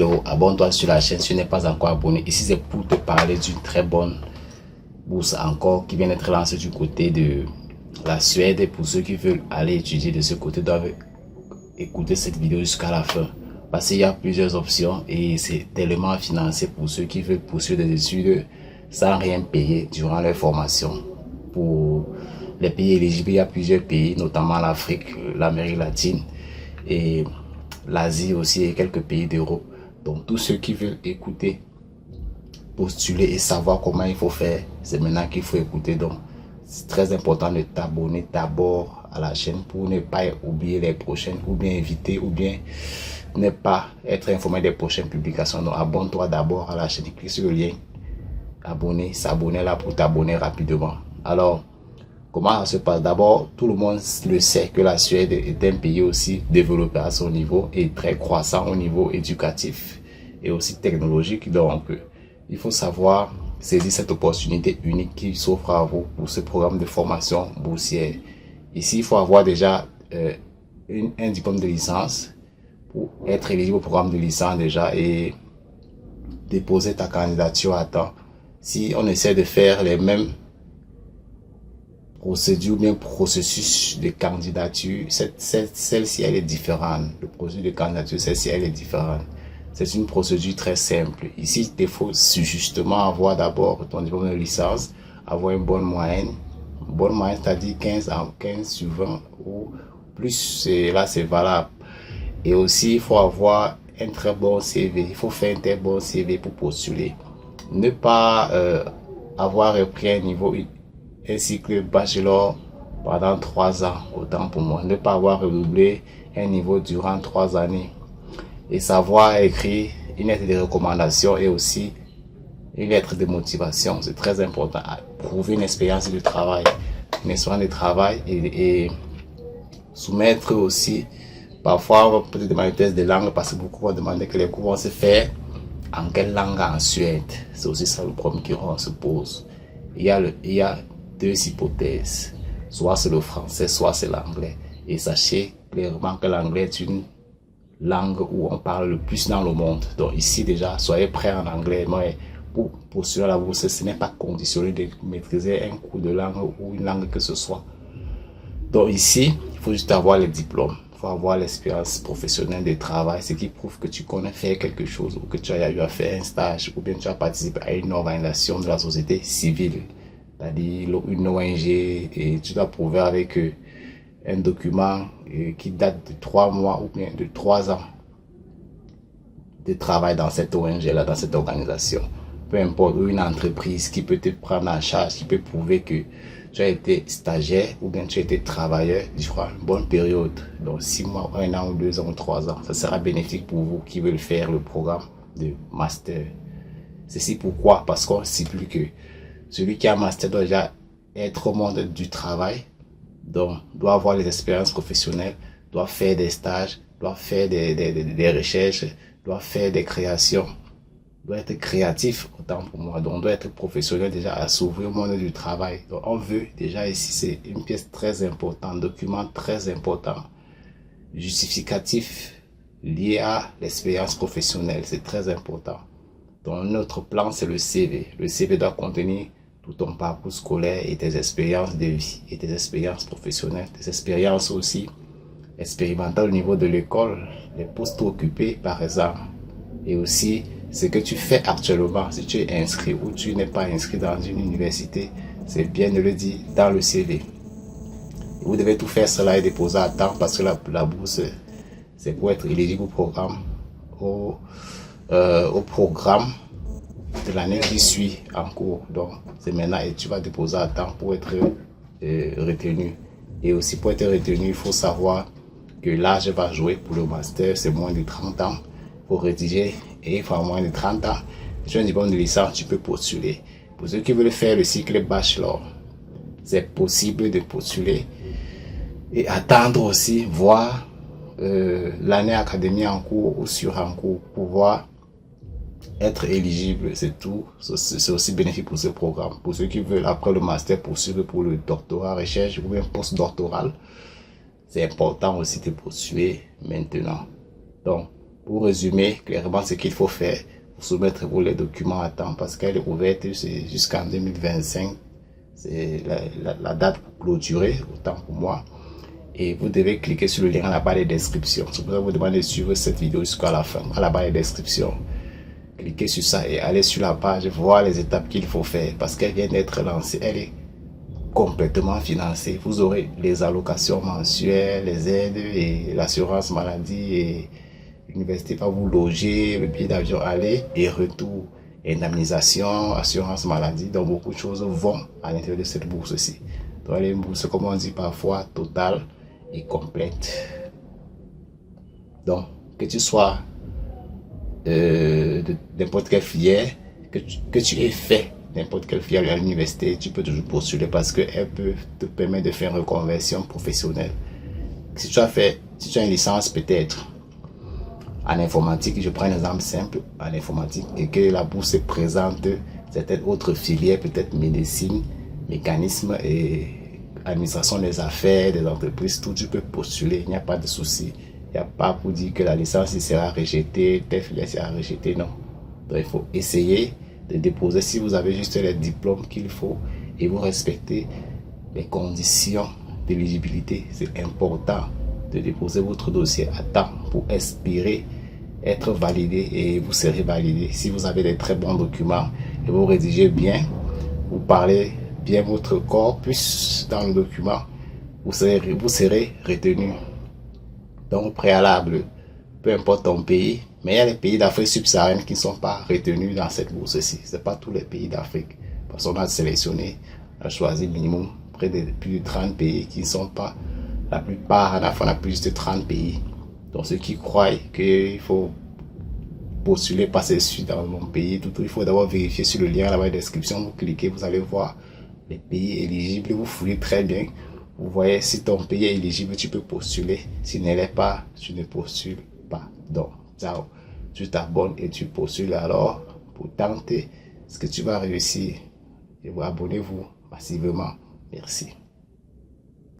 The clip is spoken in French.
hello, abonne-toi sur la chaîne si tu n'es pas encore abonné. Ici c'est pour te parler d'une très bonne bourse encore qui vient d'être lancée du côté de la Suède. Et pour ceux qui veulent aller étudier de ce côté doivent écouter cette vidéo jusqu'à la fin. Parce qu'il y a plusieurs options et c'est tellement financé pour ceux qui veulent poursuivre des études sans rien payer durant leur formation. Pour les pays éligibles, il y a plusieurs pays, notamment l'Afrique, l'Amérique latine et l'Asie aussi et quelques pays d'Europe. Donc tous ceux qui veulent écouter, postuler et savoir comment il faut faire, c'est maintenant qu'il faut écouter. Donc c'est très important de t'abonner d'abord à la chaîne pour ne pas oublier les prochaines, ou bien éviter, ou bien ne pas être informé des prochaines publications. Donc abonne-toi d'abord à la chaîne, clique sur le lien abonner, s'abonner là pour t'abonner rapidement. Alors comment ça se passe? D'abord, tout le monde le sait que la Suède est un pays aussi développé à son niveau et très croissant au niveau éducatif et aussi technologique. Donc, il faut savoir saisir cette opportunité unique qui s'offre à vous pour ce programme de formation boursière. Ici, il faut avoir déjà un diplôme de licence pour être éligible au programme de licence déjà et déposer ta candidature à temps. Si on essaie de faire les mêmes procédure ou bien processus de candidature, celle-ci elle est différente. Le processus de candidature, celle-ci elle est différente. C'est une procédure très simple. Ici, il faut justement avoir d'abord ton diplôme de licence, avoir une bonne moyenne. Une bonne moyenne, c'est-à-dire 15 sur 20 ou plus, là c'est valable. Et aussi, il faut avoir un très bon CV. Il faut faire un très bon CV pour postuler. Ne pas avoir repris un niveau un cycle bachelor pendant 3 ans, autant pour moi. Ne pas avoir redoublé un niveau durant 3 années. Et savoir écrire une lettre de recommandation et aussi une lettre de motivation. C'est très important. Prouver une expérience de travail. Une expérience de travail et soumettre aussi. Parfois, on peut te demander des tests de langue parce que beaucoup vont demander que les cours vont se faire en quelle langue en Suède. C'est aussi ça le problème qu'on se pose. Il y a deux hypothèses, soit c'est le français, soit c'est l'anglais. Et sachez clairement que l'anglais est une langue où on parle le plus dans le monde. Donc ici déjà, soyez prêts en anglais. Mais pour postuler à la bourse, ce n'est pas conditionné de maîtriser un cours de langue ou une langue que ce soit. Donc ici, il faut juste avoir les diplômes. Il faut avoir l'expérience professionnelle de travail, ce qui prouve que tu connais faire quelque chose ou que tu as eu à faire un stage ou bien tu as participé à une organisation de la société civile. C'est-à-dire une ONG et tu dois prouver avec un document qui date de 3 mois ou bien de 3 ans de travail dans cette ONG-là, dans cette organisation. Peu importe, ou une entreprise qui peut te prendre en charge, qui peut prouver que tu as été stagiaire ou bien tu as été travailleur durant une bonne période. Donc 6 mois, 1 an ou 2 ans ou 3 ans. Ça sera bénéfique pour vous qui veulent faire le programme de master. Ceci pourquoi? Parce qu'on stipule que celui qui a un master doit déjà être au monde du travail, donc doit avoir les expériences professionnelles, doit faire des stages, doit faire des recherches, doit faire des créations, doit être créatif autant pour moi, donc doit être professionnel déjà à s'ouvrir au monde du travail. Donc on veut déjà ici, c'est une pièce très importante, document très important, justificatif lié à l'expérience professionnelle, c'est très important. Donc notre plan c'est le CV. Le CV doit contenir tout ton parcours scolaire et tes expériences de vie et tes expériences professionnelles, tes expériences aussi expérimentales au niveau de l'école, les postes occupés par exemple, et aussi ce que tu fais actuellement, si tu es inscrit ou tu n'es pas inscrit dans une université, c'est bien de le dire dans le CV. Vous devez tout faire cela et déposer à temps parce que la bourse, c'est pour être éligible au programme, au programme de l'année qui suit en cours. Donc c'est maintenant et tu vas déposer à temps pour être retenu. Et aussi pour être retenu, il faut savoir que l'âge va jouer pour le master, c'est moins de 30 ans. Pour rédiger et il faut moins de 30 ans. Si tu as un diplôme de licence, tu peux postuler. Pour ceux qui veulent faire le cycle bachelor, c'est possible de postuler et attendre aussi, voir l'année académique en cours ou sur en cours pour pouvoir être éligible, c'est tout. C'est aussi bénéfique pour ce programme. Pour ceux qui veulent après le master poursuivre pour le doctorat, recherche ou bien post-doctoral, c'est important aussi de postuler maintenant. Donc, Pour résumer clairement ce qu'il faut faire, vous soumettre vos les documents à temps parce qu'elle est ouverte jusqu'en 2025. C'est la date pour clôturer, autant pour moi. Et vous devez cliquer sur le lien à la barre de description. C'est pour ça que vous demandez de suivre cette vidéo jusqu'à la fin, à la barre de description. Cliquez sur ça et allez sur la page, voir les étapes qu'il faut faire parce qu'elle vient d'être lancée. Elle est complètement financée. Vous aurez les allocations mensuelles, les aides et l'assurance maladie et l'université va vous loger, le billet d'avion aller et retour, indemnisation, assurance maladie. Donc beaucoup de choses vont à l'intérieur de cette bourse-ci. Donc elle est une bourse, comme on dit parfois, totale et complète. Donc que tu sois de n'importe quelle filière, que tu aies fait n'importe quelle filière à l'université, tu peux toujours postuler parce qu'elle peut te permettre de faire une reconversion professionnelle. Si tu as une licence peut-être en informatique, je prends un exemple simple en informatique et que la bourse présente certaines autres filières, peut-être médecine, mécanisme et administration des affaires, des entreprises, tout, tu peux postuler, il n'y a pas de souci. Il n'y a pas pour dire que la licence sera rejetée, telle filière sera rejetée, non. Donc il faut essayer de déposer si vous avez juste les diplômes qu'il faut et vous respectez les conditions d'éligibilité. C'est important de déposer votre dossier à temps pour espérer être validé et vous serez validé. Si vous avez des très bons documents et vous rédigez bien, vous parlez bien votre corpus dans le document, vous serez retenu. Donc, au préalable, peu importe ton pays, mais il y a les pays d'Afrique subsaharienne qui ne sont pas retenus dans cette bourse-ci. Ce n'est pas tous les pays d'Afrique. Parce qu'on a sélectionné, on a choisi minimum près de plus de 30 pays qui ne sont pas, la plupart en Afrique, on a plus de 30 pays. Donc, ceux qui croient qu'il faut postuler, passer suite dans mon pays, il faut d'abord vérifier sur le lien à la description. Vous cliquez, vous allez voir les pays éligibles. Vous fouillez très bien. Vous voyez, si ton pays est éligible, tu peux postuler. S'il ne l'est pas, tu ne postules pas. Donc, ciao. Tu t'abonnes et tu postules alors pour tenter ce que tu vas réussir. Et vous abonnez-vous massivement. Merci.